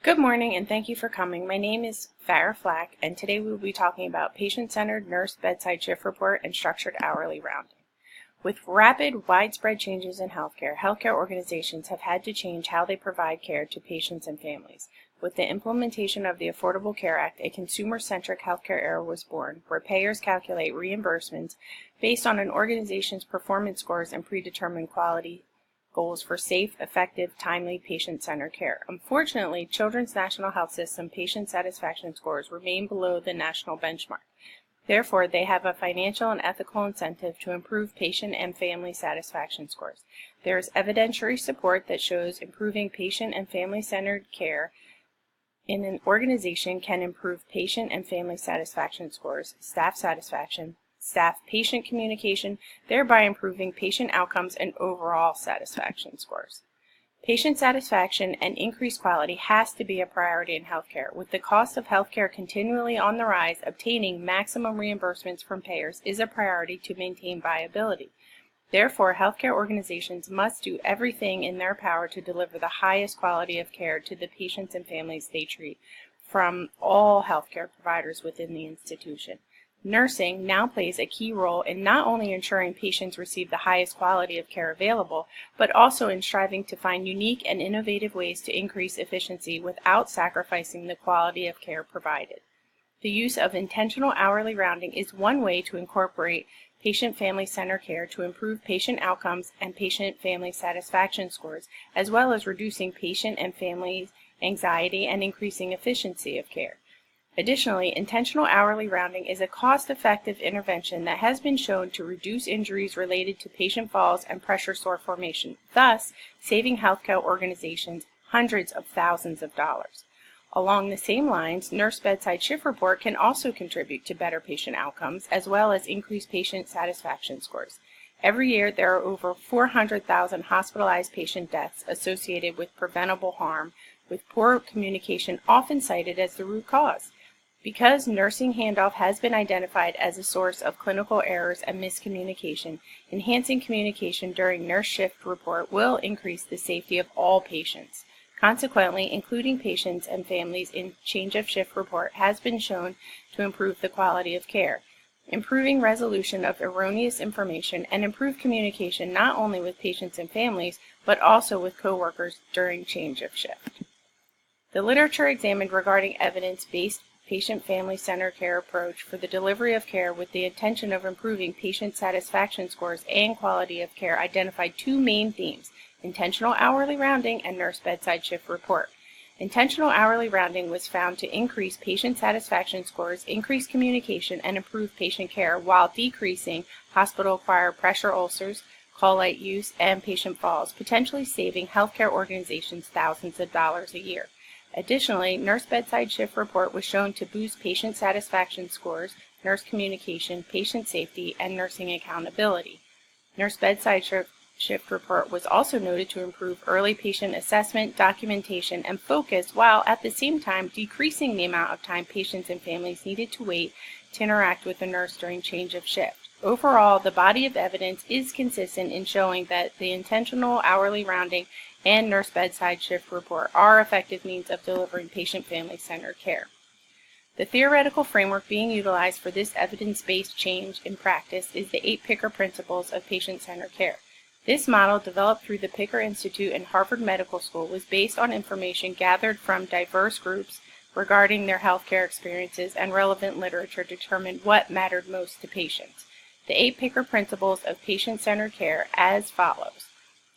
Good morning and thank you for coming. My name is Farah Flack and today we will be talking about patient-centered nurse bedside shift report and structured hourly rounding. With rapid, widespread changes in healthcare organizations have had to change how they provide care to patients and families. With the implementation of the Affordable Care Act, a consumer-centric healthcare era was born, where payers calculate reimbursements based on an organization's performance scores and predetermined quality goals for safe, effective, timely, patient-centered care. Unfortunately, Children's National Health System patient satisfaction scores remain below the national benchmark. Therefore, they have a financial and ethical incentive to improve patient and family satisfaction scores. There is evidentiary support that shows improving patient and family-centered care in an organization can improve patient and family satisfaction scores, staff satisfaction, staff-patient communication, thereby improving patient outcomes and overall satisfaction scores. Patient satisfaction and increased quality has to be a priority in healthcare. With the cost of healthcare continually on the rise, obtaining maximum reimbursements from payers is a priority to maintain viability. Therefore, healthcare organizations must do everything in their power to deliver the highest quality of care to the patients and families they treat from all healthcare providers within the institution. Nursing now plays a key role in not only ensuring patients receive the highest quality of care available, but also in striving to find unique and innovative ways to increase efficiency without sacrificing the quality of care provided. The use of intentional hourly rounding is one way to incorporate patient-family-centered care to improve patient outcomes and patient-family satisfaction scores, as well as reducing patient and family anxiety and increasing efficiency of care. Additionally, intentional hourly rounding is a cost-effective intervention that has been shown to reduce injuries related to patient falls and pressure sore formation, thus saving healthcare organizations hundreds of thousands of dollars. Along the same lines, nurse bedside shift report can also contribute to better patient outcomes as well as increased patient satisfaction scores. Every year, there are over 400,000 hospitalized patient deaths associated with preventable harm, with poor communication often cited as the root cause. Because nursing handoff has been identified as a source of clinical errors and miscommunication, enhancing communication during nurse shift report will increase the safety of all patients. Consequently, including patients and families in change of shift report has been shown to improve the quality of care, improving resolution of erroneous information, and improve communication not only with patients and families, but also with coworkers during change of shift. The literature examined regarding evidence-based patient-family-centered care approach for the delivery of care with the intention of improving patient satisfaction scores and quality of care identified two main themes: intentional hourly rounding and nurse bedside shift report. Intentional hourly rounding was found to increase patient satisfaction scores, increase communication, and improve patient care while decreasing hospital-acquired pressure ulcers, call light use, and patient falls, potentially saving healthcare organizations thousands of dollars a year. Additionally, nurse bedside shift report was shown to boost patient satisfaction scores, nurse communication, patient safety, and nursing accountability. Nurse bedside shift report was also noted to improve early patient assessment, documentation, and focus, while at the same time decreasing the amount of time patients and families needed to wait to interact with a nurse during change of shift. Overall, the body of evidence is consistent in showing that the intentional hourly rounding and nurse bedside shift report are effective means of delivering patient-family-centered care. The theoretical framework being utilized for this evidence-based change in practice is the 8 Picker principles of patient-centered care. This model, developed through the Picker Institute and Harvard Medical School, was based on information gathered from diverse groups regarding their healthcare experiences, and relevant literature determined what mattered most to patients. The 8 Picker principles of patient-centered care as follows.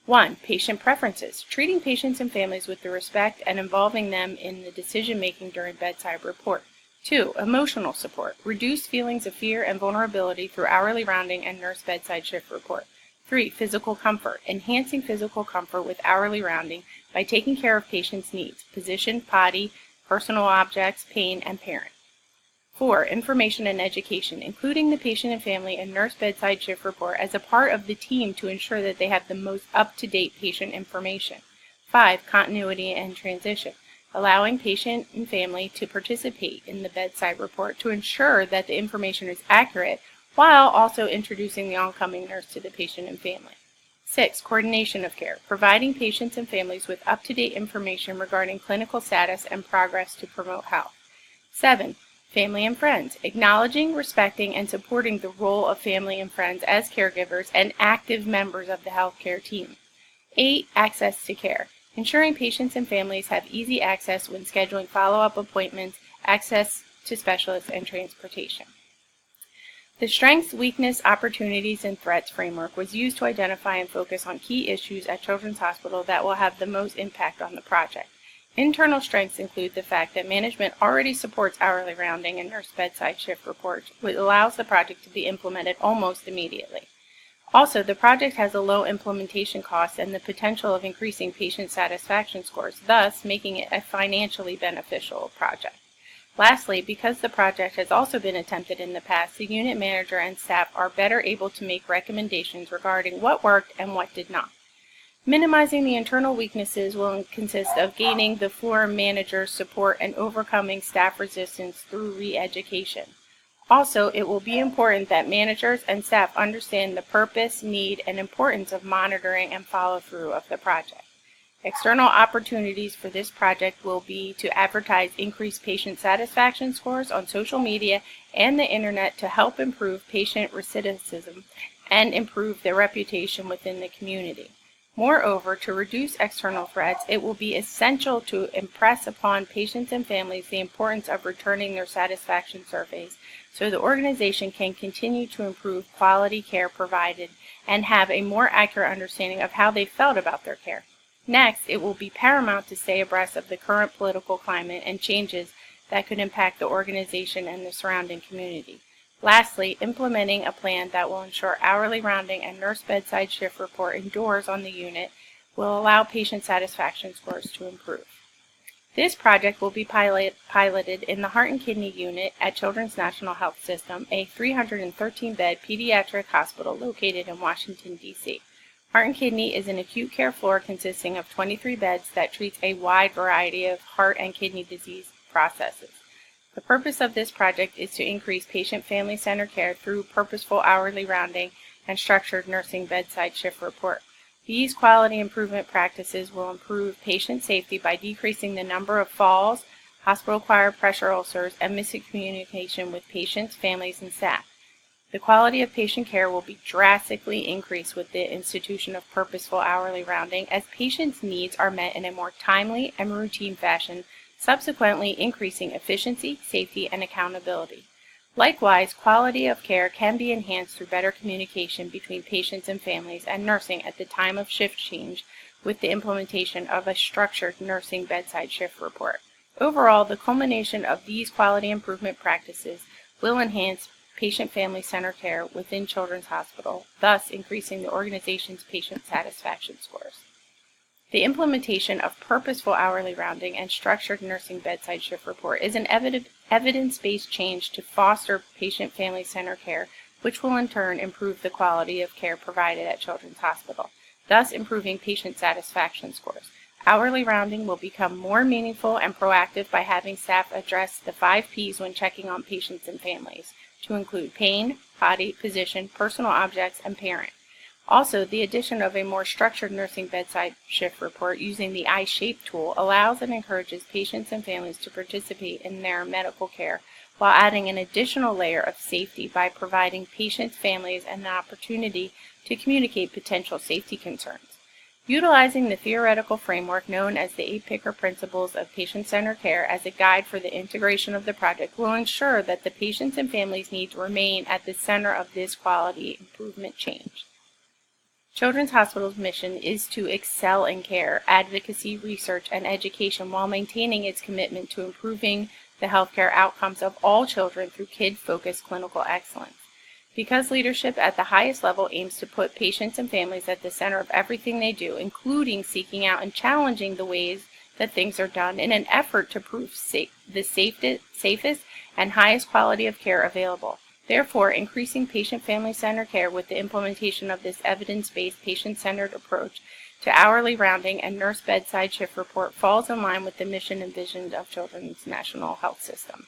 1. Patient preferences. Treating patients and families with the respect and involving them in the decision-making during bedside report. 2. Emotional support. Reduce feelings of fear and vulnerability through hourly rounding and nurse bedside shift report. 3. Physical comfort. Enhancing physical comfort with hourly rounding by taking care of patients' needs: position, potty, personal objects, pain, and parent. 4. Information and education, including the patient and family and nurse bedside shift report as a part of the team to ensure that they have the most up-to-date patient information. 5. Continuity and transition, allowing patient and family to participate in the bedside report to ensure that the information is accurate while also introducing the oncoming nurse to the patient and family. 6. Coordination of care, providing patients and families with up-to-date information regarding clinical status and progress to promote health. 7. Family and friends, acknowledging, respecting, and supporting the role of family and friends as caregivers and active members of the healthcare team. 8. Access to care, ensuring patients and families have easy access when scheduling follow-up appointments, access to specialists, and transportation. The Strengths, Weakness, Opportunities, and Threats framework was used to identify and focus on key issues at Children's Hospital that will have the most impact on the project. Internal strengths include the fact that management already supports hourly rounding and nurse bedside shift reports, which allows the project to be implemented almost immediately. Also, the project has a low implementation cost and the potential of increasing patient satisfaction scores, thus making it a financially beneficial project. Lastly, because the project has also been attempted in the past, the unit manager and staff are better able to make recommendations regarding what worked and what did not. Minimizing the internal weaknesses will consist of gaining the floor manager's support and overcoming staff resistance through re-education. Also, it will be important that managers and staff understand the purpose, need, and importance of monitoring and follow-through of the project. External opportunities for this project will be to advertise increased patient satisfaction scores on social media and the internet to help improve patient recidivism and improve their reputation within the community. Moreover, to reduce external threats, it will be essential to impress upon patients and families the importance of returning their satisfaction surveys so the organization can continue to improve quality care provided and have a more accurate understanding of how they felt about their care. Next, it will be paramount to stay abreast of the current political climate and changes that could impact the organization and the surrounding community. Lastly, implementing a plan that will ensure hourly rounding and nurse bedside shift report indoors on the unit will allow patient satisfaction scores to improve. This project will be piloted in the Heart and Kidney Unit at Children's National Health System, a 313-bed pediatric hospital located in Washington, D.C. Heart and Kidney is an acute care floor consisting of 23 beds that treats a wide variety of heart and kidney disease processes. The purpose of this project is to increase patient-family-centered care through purposeful hourly rounding and structured nursing bedside shift report. These quality improvement practices will improve patient safety by decreasing the number of falls, hospital-acquired pressure ulcers, and miscommunication with patients, families, and staff. The quality of patient care will be drastically increased with the institution of purposeful hourly rounding as patients' needs are met in a more timely and routine fashion, subsequently increasing efficiency, safety, and accountability. Likewise, quality of care can be enhanced through better communication between patients and families and nursing at the time of shift change with the implementation of a structured nursing bedside shift report. Overall, the culmination of these quality improvement practices will enhance patient-family-centered care within Children's Hospital, thus increasing the organization's patient satisfaction scores. The implementation of purposeful hourly rounding and structured nursing bedside shift report is an evidence-based change to foster patient-family-centered care, which will in turn improve the quality of care provided at Children's Hospital, thus improving patient satisfaction scores. Hourly rounding will become more meaningful and proactive by having staff address the 5 Ps when checking on patients and families, to include pain, body, position, personal objects, and parent. Also, the addition of a more structured nursing bedside shift report using the I-Shape tool allows and encourages patients and families to participate in their medical care while adding an additional layer of safety by providing patients, families, an opportunity to communicate potential safety concerns. Utilizing the theoretical framework known as the 8-Picker Principles of Patient-Centered Care as a guide for the integration of the project will ensure that the patients and families' needs remain at the center of this quality improvement change. Children's Hospital's mission is to excel in care, advocacy, research, and education while maintaining its commitment to improving the healthcare outcomes of all children through kid-focused clinical excellence. Because leadership at the highest level aims to put patients and families at the center of everything they do, including seeking out and challenging the ways that things are done in an effort to prove the safest and highest quality of care available. Therefore, increasing patient-family-centered care with the implementation of this evidence-based patient-centered approach to hourly rounding and nurse bedside shift report falls in line with the mission and vision of Children's National Health System.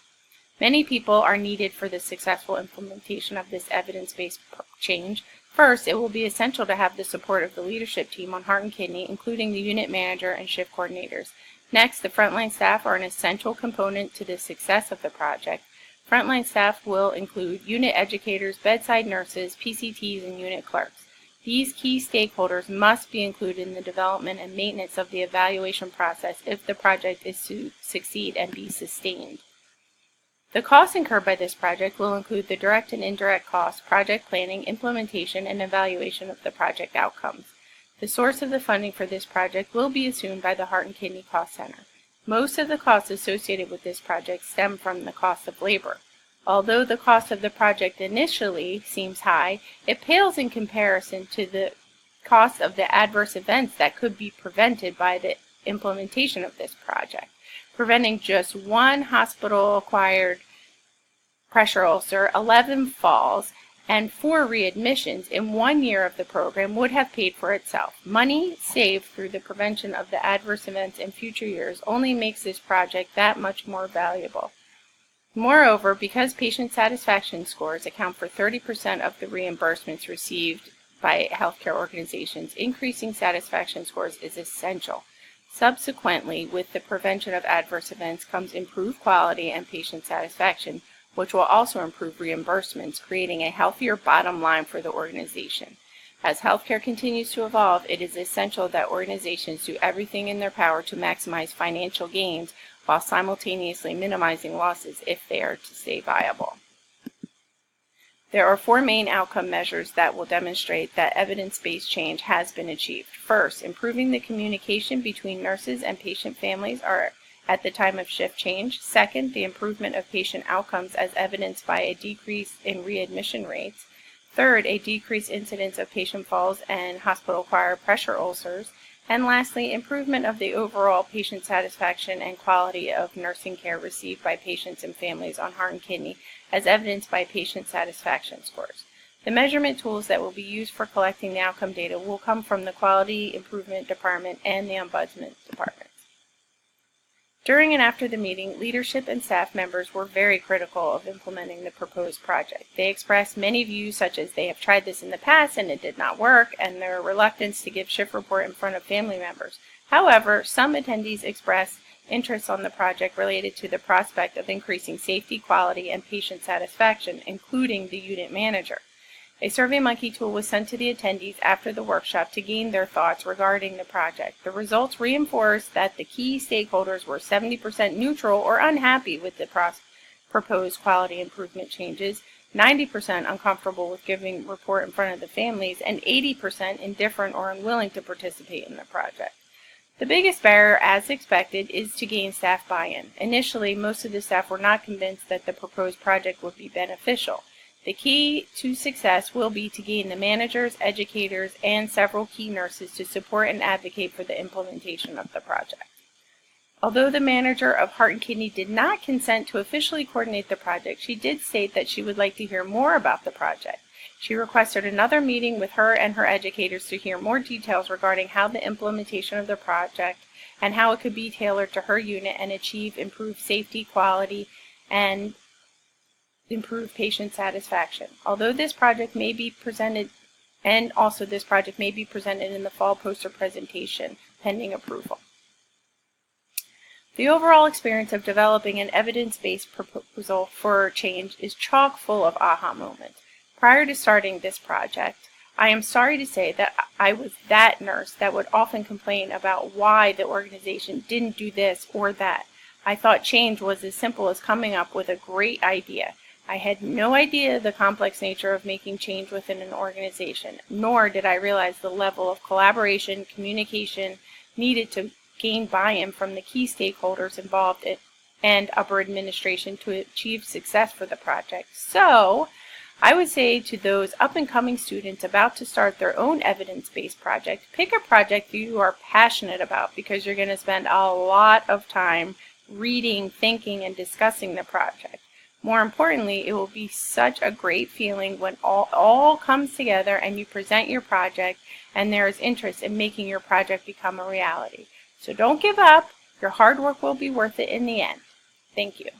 Many people are needed for the successful implementation of this evidence-based change. First, it will be essential to have the support of the leadership team on heart and kidney, including the unit manager and shift coordinators. Next, the frontline staff are an essential component to the success of the project. Frontline staff will include unit educators, bedside nurses, PCTs, and unit clerks. These key stakeholders must be included in the development and maintenance of the evaluation process if the project is to succeed and be sustained. The costs incurred by this project will include the direct and indirect costs, project planning, implementation, and evaluation of the project outcomes. The source of the funding for this project will be assumed by the Heart and Kidney Cost Center. Most of the costs associated with this project stem from the cost of labor. Although the cost of the project initially seems high, it pales in comparison to the cost of the adverse events that could be prevented by the implementation of this project. Preventing just one hospital-acquired pressure ulcer, 11 falls, and 4 readmissions in 1 year of the program would have paid for itself. Money saved through the prevention of the adverse events in future years only makes this project that much more valuable. Moreover, because patient satisfaction scores account for 30% of the reimbursements received by healthcare organizations, increasing satisfaction scores is essential. Subsequently, with the prevention of adverse events comes improved quality and patient satisfaction, which will also improve reimbursements, creating a healthier bottom line for the organization. As healthcare continues to evolve, it is essential that organizations do everything in their power to maximize financial gains while simultaneously minimizing losses if they are to stay viable. There are 4 main outcome measures that will demonstrate that evidence-based change has been achieved. First, improving the communication between nurses and patient families at the time of shift change. Second, the improvement of patient outcomes as evidenced by a decrease in readmission rates. Third, a decreased incidence of patient falls and hospital-acquired pressure ulcers. And lastly, improvement of the overall patient satisfaction and quality of nursing care received by patients and families on heart and kidney, as evidenced by patient satisfaction scores. The measurement tools that will be used for collecting the outcome data will come from the Quality Improvement Department and the Ombudsman Department. During and after the meeting, leadership and staff members were very critical of implementing the proposed project. They expressed many views such as they have tried this in the past and it did not work, and their reluctance to give shift report in front of family members. However, some attendees expressed interest on the project related to the prospect of increasing safety, quality, and patient satisfaction, including the unit manager. A SurveyMonkey tool was sent to the attendees after the workshop to gain their thoughts regarding the project. The results reinforced that the key stakeholders were 70% neutral or unhappy with the proposed quality improvement changes, 90% uncomfortable with giving report in front of the families, and 80% indifferent or unwilling to participate in the project. The biggest barrier, as expected, is to gain staff buy-in. Initially, most of the staff were not convinced that the proposed project would be beneficial. The key to success will be to gain the managers, educators, and several key nurses to support and advocate for the implementation of the project. Although the manager of Heart and Kidney did not consent to officially coordinate the project, she did state that she would like to hear more about the project. She requested another meeting with her and her educators to hear more details regarding how the implementation of the project and how it could be tailored to her unit and achieve improved safety, quality, and improve patient satisfaction. Although this project may be presented, in the fall poster presentation pending approval. The overall experience of developing an evidence-based proposal for change is chock full of aha moments. Prior to starting this project, I am sorry to say that I was that nurse that would often complain about why the organization didn't do this or that. I thought change was as simple as coming up with a great idea. I had no idea the complex nature of making change within an organization, nor did I realize the level of collaboration, communication needed to gain buy-in from the key stakeholders involved and upper administration to achieve success for the project. So, I would say to those up-and-coming students about to start their own evidence-based project, pick a project you are passionate about because you're going to spend a lot of time reading, thinking, and discussing the project. More importantly, it will be such a great feeling when all comes together and you present your project and there is interest in making your project become a reality. So don't give up. Your hard work will be worth it in the end. Thank you.